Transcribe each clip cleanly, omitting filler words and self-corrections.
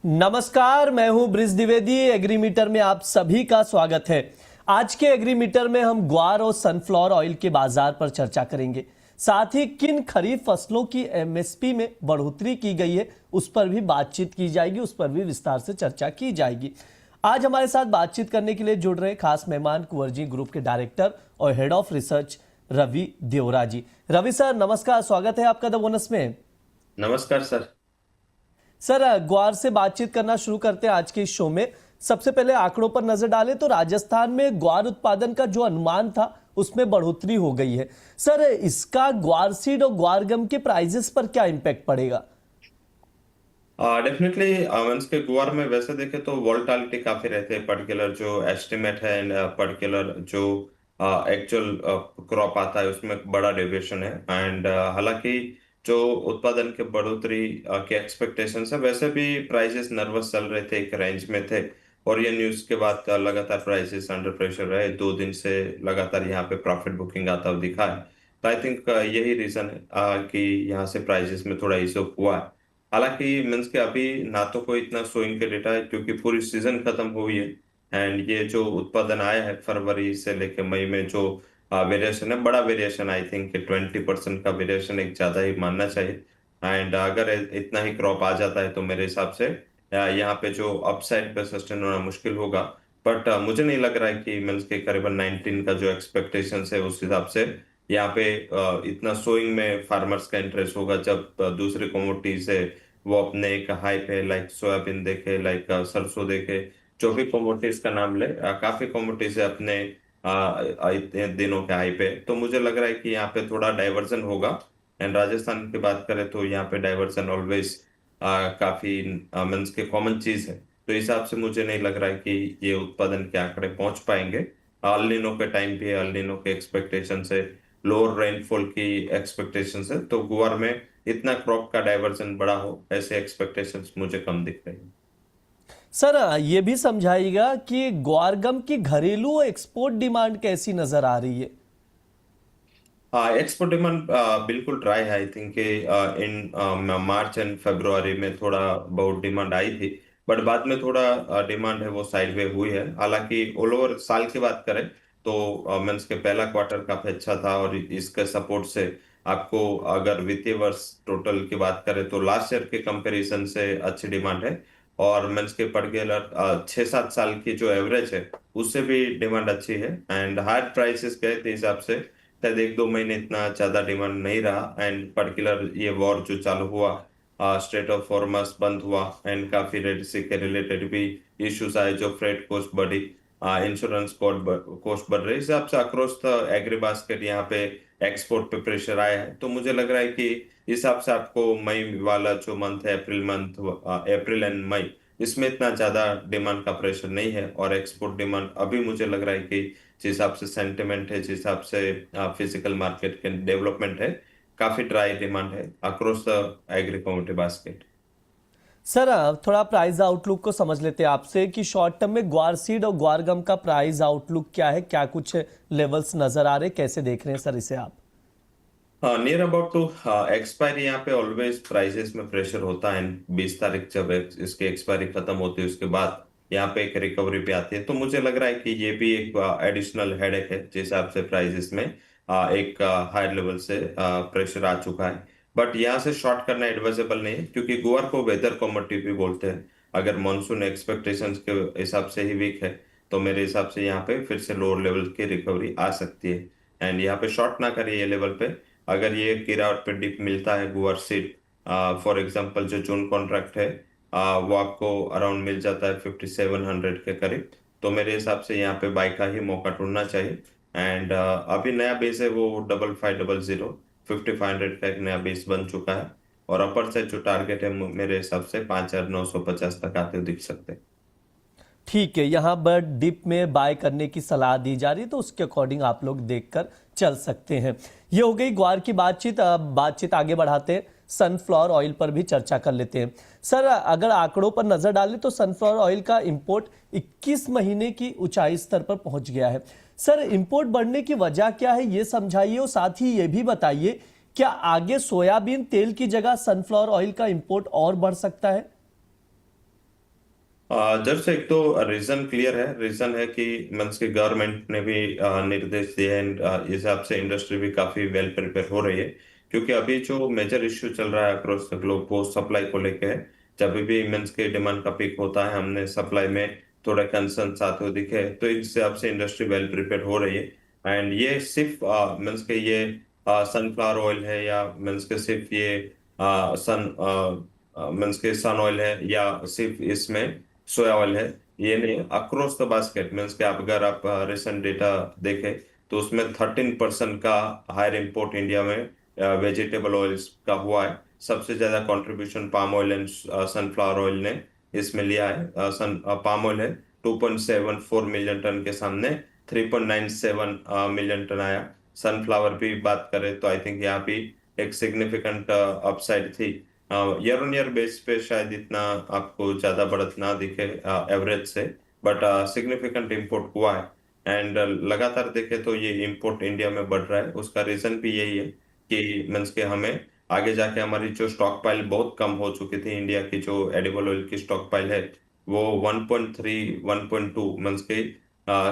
नमस्कार, मैं हूं ब्रिज द्विवेदी। एग्रीमीटर में आप सभी का स्वागत है। आज के एग्रीमीटर में हम ग्वार और सनफ्लावर ऑयल के बाजार पर चर्चा करेंगे। साथ ही किन खरीफ फसलों की एमएसपी में बढ़ोतरी की गई है उस पर भी बातचीत की जाएगी, उस पर भी विस्तार से चर्चा की जाएगी। आज हमारे साथ बातचीत करने के लिए जुड़ रहे खास मेहमान कुंवर जी ग्रुप के डायरेक्टर और head of research Ravi Devra ji. Ravi sir नमस्कार, स्वागत है आपका द बोनस में। नमस्कार सर। सर ग्वार से बातचीत करना शुरू करते हैं आज के इस शो में। सबसे पहले आंकड़ों पर नजर डालें तो राजस्थान में ग्वार उत्पादन का जो अनुमान था उसमें बढ़ोतरी हो गई है। सर इसका ग्वार सीड और ग्वार गम के प्राइजेस पर क्या इम्पैक्ट पड़ेगा? डेफिनेटली मीन्स के गुआर में वैसे देखे तो वोलेटिलिटी काफी रहते हैं। पर्टिकुलर जो एस्टिमेट है एंड पर्टिकुलर जो एक्चुअल क्रॉप आता है उसमें बड़ा डेविएशन है। एंड हालांकि जो उत्पादन के बढ़ोतरी के एक्सपेक्टेशंस है, वैसे भी प्राइसेस नर्वस चल रहे थे, एक रेंज में थे। और ये न्यूज के बाद लगातार प्राइसेस अंडर प्रेशर रहे, 2 दिन से लगातार यहाँ पे प्रॉफिट बुकिंग आता हुआ दिखा है। तो आई थिंक यही रीजन है कि यहाँ से प्राइसेस में थोड़ा इशू हुआ है। हालांकि मीन्स के अभी ना तो कोई इतना सोइंग के डेटा है क्योंकि पूरी सीजन खत्म हुई है। एंड ये जो उत्पादन आया है फरवरी से लेके मई में, जो वेरिएशन है, बड़ा वेरिएशन, आई थिंक 20% का वेरिएशन एक ज्यादा ही मानना चाहिए। एंड अगर इतना ही क्रॉप आ जाता है तो मेरे हिसाब से यहाँ पे जो अपसाइड पे सस्टेन होना मुश्किल होगा। बट मुझे नहीं लग रहा है कि मीन्स के करीबन 19 का जो एक्सपेक्टेशन है उस हिसाब से यहाँ पे इतना सोइंग में फार्मर्स का इंटरेस्ट होगा। जब दूसरी कमोडिटीज है वो अपने एक हाई पे, लाइक सोयाबीन देखे, लाइक सरसों देखे, जो भी कमोडिटीज का नाम ले, काफी कमोडिटीज है अपने इतने दिनों के हाई पे। तो मुझे लग रहा है कि यहाँ पे थोड़ा डाइवर्जन होगा। एंड राजस्थान की बात करें तो यहाँ पे डाइवर्जन ऑलवेज काफी मीन्स के कॉमन चीज है। तो इस हिसाब से मुझे नहीं लग रहा है कि ये उत्पादन के आंकड़े पहुंच पाएंगे। अल नीनो के टाइम भी है, अल नीनो के एक्सपेक्टेशन से, लोअर रेनफॉल की एक्सपेक्टेशन है, तो गुआर में इतना क्रॉप का डाइवर्जन बड़ा हो ऐसे एक्सपेक्टेशंस मुझे कम दिख रही है। सर ये भी समझाइएगा कि ग्वार गम की घरेलू और एक्सपोर्ट डिमांड कैसी नजर आ रही है? हाँ, एक्सपोर्ट डिमांड बिल्कुल ड्राई है। I think in March and फरवरी में थोड़ा बहुत डिमांड आई थी, बट बाद में थोड़ा डिमांड है वो साइडवे हुई है। हालांकि ऑल ओवर साल की बात करें तो मीन्स के पहला क्वार्टर काफी अच्छा था और इसके सपोर्ट से आपको, अगर वित्तीय वर्ष टोटल की बात करें तो लास्ट ईयर के कंपैरिजन से अच्छी डिमांड है। और मीन्स के पर्टिकुलर 6-7 साल की जो एवरेज है उससे भी डिमांड अच्छी है। एंड हायर प्राइसेस गए थे हिसाब से शायद 1-2 महीने इतना ज्यादा डिमांड नहीं रहा। एंड पर्टिकुलर ये वॉर जो चालू हुआ, स्ट्रेट ऑफ हॉर्मस बंद हुआ, एंड काफी रेड सी के रिलेटेड भी इश्यूज आए, जो फ्रेट कॉस्ट बढ़ी, इंश्योरेंस कॉस्ट बढ़ रही, इस हिसाब से अक्रॉस द एग्री बास्केट यहाँ पे एक्सपोर्ट पे प्रेशर आया है। तो मुझे लग रहा है कि इस हिसाब से आपको मई वाला जो मंथ है, अप्रैल मंथ, अप्रैल एंड मई, इसमें इतना ज्यादा डिमांड का प्रेशर नहीं है। और एक्सपोर्ट डिमांड अभी मुझे लग रहा है कि जिस हिसाब से सेंटिमेंट है, जिस हिसाब से फिजिकल मार्केट के डेवलपमेंट है, काफी ड्राई डिमांड है across the agree commodity basket. Sir थोड़ा प्राइस आउटलुक को समझ लेते हैं आपसे कि शॉर्ट टर्म में ग्वार सीड और ग्वार गम का प्राइस आउटलुक क्या है, क्या कुछ लेवल्स नजर आ रहे, कैसे देख रहे हैं सर इसे आप? हाँ, नियर अबाउट टू एक्सपायरी यहाँ पे ऑलवेज प्राइसेस में प्रेशर होता है। 20 तारीख जब इसकी एक्सपायरी खत्म होती है उसके बाद यहाँ पे एक रिकवरी पे आती है। तो मुझे लग रहा है कि ये भी एक एडिशनल हेडेक है जिस हिसाब से प्राइसेस में एक हाई लेवल से प्रेशर आ चुका है। बट यहाँ से शॉर्ट करना एडवाइजेबल नहीं है क्योंकि गुआर को वेदर कमोडिटी भी बोलते हैं। अगर मॉनसून एक्सपेक्टेशंस के हिसाब से ही वीक है तो मेरे हिसाब से यहाँ पे फिर से लोअर लेवल की रिकवरी आ सकती है। एंड यहाँ पे शॉर्ट ना करिए ये लेवल पे। अगर ये गिरावट पे डिप मिलता है गुआर सीड, फॉर एग्जांपल जो जून कॉन्ट्रैक्ट है, वो आपको अराउंड मिल जाता है 5700 के करीब, तो मेरे हिसाब से यहाँ पे बाई का ही मौका ढूंढना चाहिए। एंड अभी नया बेस है वो 5500, 5500 का एक नया बेस बन चुका है। और अपर साइड जो टारगेट है मेरे हिसाब से 5950 तक आते हुए दिख सकते हैं। ठीक है, यहाँ पर डिप में बाय करने की सलाह दी जा रही है तो उसके अकॉर्डिंग आप लोग देखकर चल सकते हैं। ये हो गई ग्वार की बातचीत। अब बातचीत आगे बढ़ाते हैं, सनफ्लावर ऑयल पर भी चर्चा कर लेते हैं। सर अगर आंकड़ों पर नजर डालें तो सनफ्लावर ऑयल का इंपोर्ट 21 महीने की ऊंचाई स्तर पर पहुंच गया है। सर इंपोर्ट बढ़ने की वजह क्या है ये समझाइए और साथ ही ये भी बताइए क्या आगे सोयाबीन तेल की जगह सनफ्लावर ऑयल का इंपोर्ट और बढ़ सकता है? जब से एक तो रीजन क्लियर है। रीजन है कि मीन्स की गवर्नमेंट ने भी निर्देश दिए हैं एंड इस हिसाब से इंडस्ट्री भी काफी वेल प्रिपेयर हो रही है। क्योंकि अभी जो मेजर इश्यू चल रहा है अक्रॉस द ग्लोब वो सप्लाई को लेके है। जब भी मीन्स के डिमांड का पीक होता है हमने सप्लाई में थोड़े कंसर्न आते हुए दिखे, तो इस हिसाब से इंडस्ट्री वेल प्रिपेयर हो रही है। एंड ये सिर्फ मीन्स के ये सनफ्लावर ऑयल है या मीन्स के सिर्फ ये सन मीन्स के सन ऑयल है या सिर्फ इसमें सोया ऑयल है, ये नहीं। अक्रॉस द बास्केट मीन्स के अगर आप रिसेंट डेटा देखें तो उसमें 13% का हायर इंपोर्ट इंडिया में वेजिटेबल ऑयल्स का हुआ है। सबसे ज्यादा contribution palm oil and sunflower oil ने इसमें लिया है। पाम ऑयल है 2.74 मिलियन टन के सामने 3.97 मिलियन टन आया। सनफ्लावर भी बात करें तो आई थिंक यहाँ भी एक सिग्निफिकेंट अपसाइड थी। ईयर ऑन ईयर बेस पे शायद इतना आपको ज्यादा बढ़त ना दिखे एवरेज से, बट सिग्निफिकेंट इंपोर्ट हुआ है। एंड लगातार देखे तो ये इंपोर्ट इंडिया में बढ़ रहा है। उसका रीजन भी यही है कि मीन्स के हमें आगे जाके हमारी जो स्टॉक पाइल बहुत कम हो चुकी थी, इंडिया की जो एडिबल ऑयल की स्टॉक पाइल है वो 1.3 1.2 मीन्स के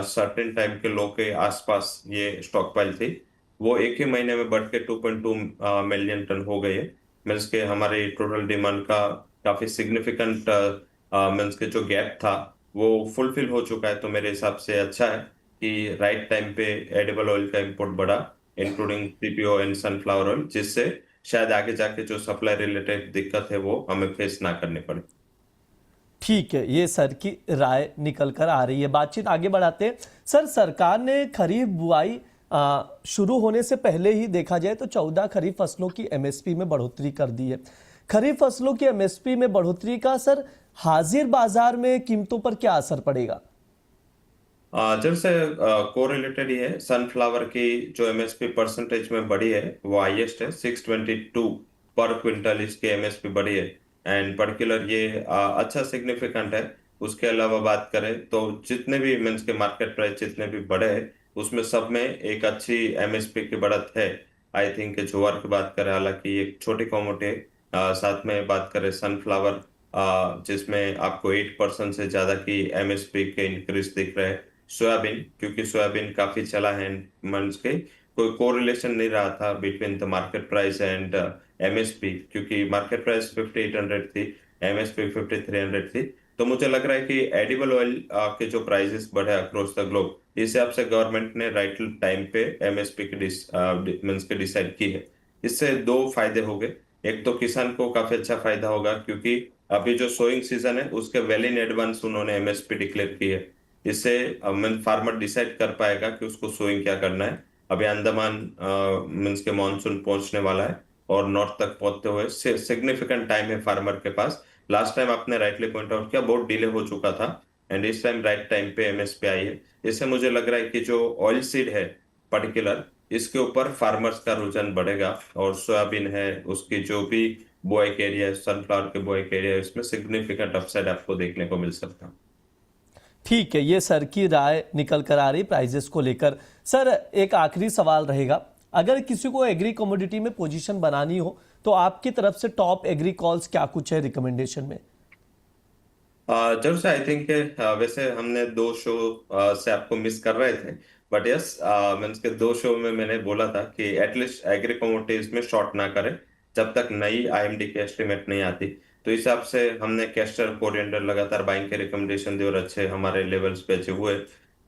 सर्टेन टाइम के लो के आसपास ये स्टॉक पाइल थी, वो एक ही महीने में बढ़ के 2.2 मिलियन टन हो गई है। मीन्स के हमारे टोटल डिमांड का काफी सिग्निफिकेंट मीन्स के जो गैप था वो फुलफिल हो चुका है। तो मेरे हिसाब से अच्छा है कि राइट टाइम पे एडिबल ऑयल का इंपोर्ट बढ़ा, including CPO and sunflower oil, जिससे शायद आगे जाके जो सप्लाई रिलेटेड दिक्कत है वो हमें फेस ना करनी पड़े। ठीक है, ये सर की राय निकल कर आ रही है। बातचीत आगे बढ़ाते हैं। सर, सरकार ने खरीफ बुआई शुरू होने से पहले ही देखा जाए तो 14 खरीफ फसलों की एमएसपी में बढ़ोतरी कर दी है। खरीफ फसलों की एमएसपी में बढ़ोतरी का सर हाजिर बाजार में कीमतों पर क्या असर पड़ेगा? जब से कोरिलेटेड ही है। सनफ्लावर की जो एमएसपी परसेंटेज में बढ़ी है वो हाईएस्ट है, 622 पर क्विंटल इसकी एमएसपी बढ़ी है। एंड पर्टिकुलर ये अच्छा सिग्निफिकेंट है। उसके अलावा बात करें तो जितने भी मीन्स के मार्केट प्राइस जितने भी बढ़े हैं उसमें सब में एक अच्छी एमएसपी की बढ़त है। आई थिंक ज्वार की बात करें, हालांकि एक छोटी कमोडिटी है। साथ में बात करें सनफ्लावर जिसमें आपको 8% से ज्यादा की एमएसपी के इंक्रीज दिख रहे हैं। सोयाबीन, क्योंकि सोयाबीन काफी चला है मंथ्स के, कोई कोरिलेशन नहीं रहा था between the market price and MSP, क्योंकि मार्केट प्राइस 5800 थी, एमएसपी 5300 थी। तो मुझे लग रहा है कि एडिबल ऑयल के जो प्राइसेस बढ़े अक्रॉस द ग्लोब, इस हिसाब से गवर्नमेंट ने राइट टाइम पे एमएसपी की मीन्स के डिसाइड की है। इससे दो फायदे हो गए। एक तो किसान को काफी अच्छा फायदा होगा क्योंकि अभी जो सोइंग सीजन है उसके वेल इन एडवांस उन्होंने एमएसपी डिक्लेयर की है। इससे फार्मर डिसाइड कर पाएगा कि उसको सोइंग क्या करना है। अभी अंडमान मीन्स के मॉनसून पहुंचने वाला है और नॉर्थ तक पहुंचते हुए सिग्निफिकेंट टाइम है फार्मर के पास। लास्ट टाइम आपने राइटली पॉइंट आउट किया बहुत डिले हो चुका था एंड इस टाइम राइट टाइम पे एमएसपी आई है। इससे मुझे लग रहा है कि जो ऑयल सीड है पर्टिकुलर, इसके ऊपर फार्मर्स का रुझान बढ़ेगा और सोयाबीन है उसकी जो भी बुआई के एरिया है, सनफ्लावर के बुआई के एरिया है, इसमें सिग्निफिकेंट अपसाइड आपको देखने को मिल सकता है। ठीक है, ये सर की राय निकल कर आ रही प्राइजेस को लेकर। सर, एक आखिरी सवाल रहेगा। अगर किसी को एग्री कमोडिटी में पोजीशन बनानी हो तो आपकी तरफ से टॉप एग्री कॉल्स क्या कुछ है रिकमेंडेशन में? जब से आई थिंक वैसे हमने दो शो से आपको मिस कर रहे थे, बट यस मीन्स के दो शो में मैंने बोला था कि एटलीस्ट एग्री कमोडिटीज में शॉर्ट ना करें जब तक नई आईएमडी की एस्टिमेट नहीं आती। तो इस हिसाब से हमने कैस्टर कोरिएंडर लगातार बाइंग के रिकमेंडेशन दिए और अच्छे हमारे लेवल्स पे अचीव हुए।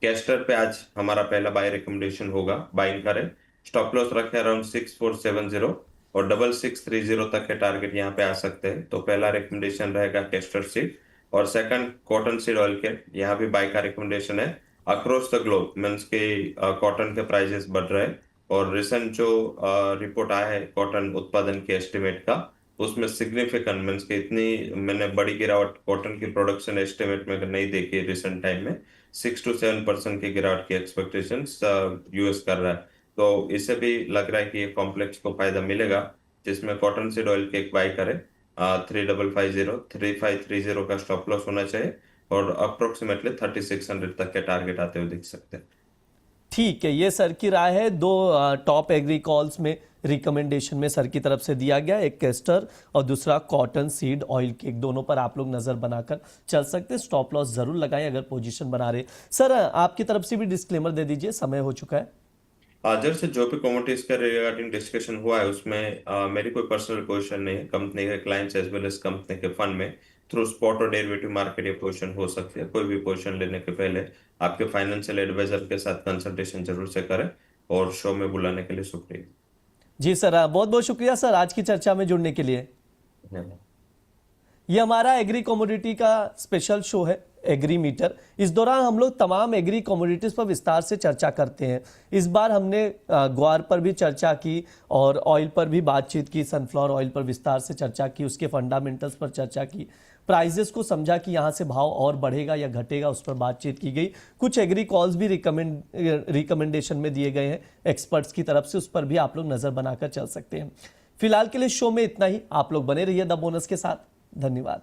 कैस्टर पे आज हमारा पहला बाय रिकमेंडेशन होगा, बाइंग करें। स्टॉप लॉस रखे अराउंड 6470 और 6630 तक के टारगेट यहाँ पे आ सकते हैं। तो पहला रिकमेंडेशन रहेगा कैस्टर सीड। और सेकंड कॉटन सीड ऑयल के, यहाँ भी बाय का रिकमेंडेशन है। अक्रॉस द ग्लोब मीन्स के कॉटन के प्राइसेस बढ़ रहे हैं और रिसेंट जो रिपोर्ट आया है कॉटन उत्पादन के एस्टिमेट का, उसमें सिग्निफिकेंट मीन्स के इतनी मैंने बड़ी गिरावट कॉटन की प्रोडक्शन एस्टिमेट में नहीं देखी रिसेंट टाइम में। 6 to 7% की गिरावट की एक्सपेक्टेशन यूएस कर रहा है। तो इससे भी लग रहा है कि ये कॉम्प्लेक्स को फायदा मिलेगा, जिसमें कॉटन सीड ऑयल के एक बाई करे। 3550 3530 का स्टॉप लॉस होना चाहिए और अप्रोक्सीमेटली 3600 तक के टारगेट आते हुए दिख सकते हैं। ठीक है, ये सर की राय है दो टॉप एग्री कॉल्स में रिकमेंडेशन में सर की तरफ से दिया गया, एक कैस्टर और दूसरा कॉटन सीड ऑयल केक, दोनों पर आप लोग नजर बनाकर चल सकते हैं। स्टॉप लॉस जरूर लगाएं अगर पोजीशन बना रहे। सर आपकी तरफ से भी डिस्क्लेमर दे दीजिए, समय हो चुका है। जैसे जो भी कमोडिटीज के रिगार्डिंग डिस्कशन हुआ है उसमें मेरी कोई पर्सनल पोजीशन नहीं है। कंपनी के clients as well as company के फंड में थ्रू स्पॉट और डेरिवेटिव मार्केट ये पोजीशन हो सकती है। कोई भी पोजीशन लेने के पहले आपके फाइनेंशियल एडवाइजर के साथ कंसल्टेशन जरूर से करें। और शो में बुलाने के लिए शुक्रिया। जी सर, बहुत बहुत शुक्रिया सर आज की चर्चा में जुड़ने के लिए। धन्यवाद। ये हमारा एग्री कमोडिटी का स्पेशल शो है एग्री मीटर। इस दौरान हम लोग तमाम एग्री कमोडिटीज पर विस्तार से चर्चा करते हैं। इस बार हमने ग्वार पर भी चर्चा की और ऑयल पर भी बातचीत की, सनफ्लावर ऑयल पर विस्तार से चर्चा की, उसके फंडामेंटल्स पर चर्चा की, प्राइजेस को समझा कि यहाँ से भाव और बढ़ेगा या घटेगा, उस पर बातचीत की गई। कुछ एग्री कॉल्स भी रिकमेंडेशन में दिए गए हैं एक्सपर्ट्स की तरफ से, उस पर भी आप लोग नजर बनाकर चल सकते हैं। फिलहाल के लिए शो में इतना ही। आप लोग बने रहिए द बोनस के साथ। धन्यवाद।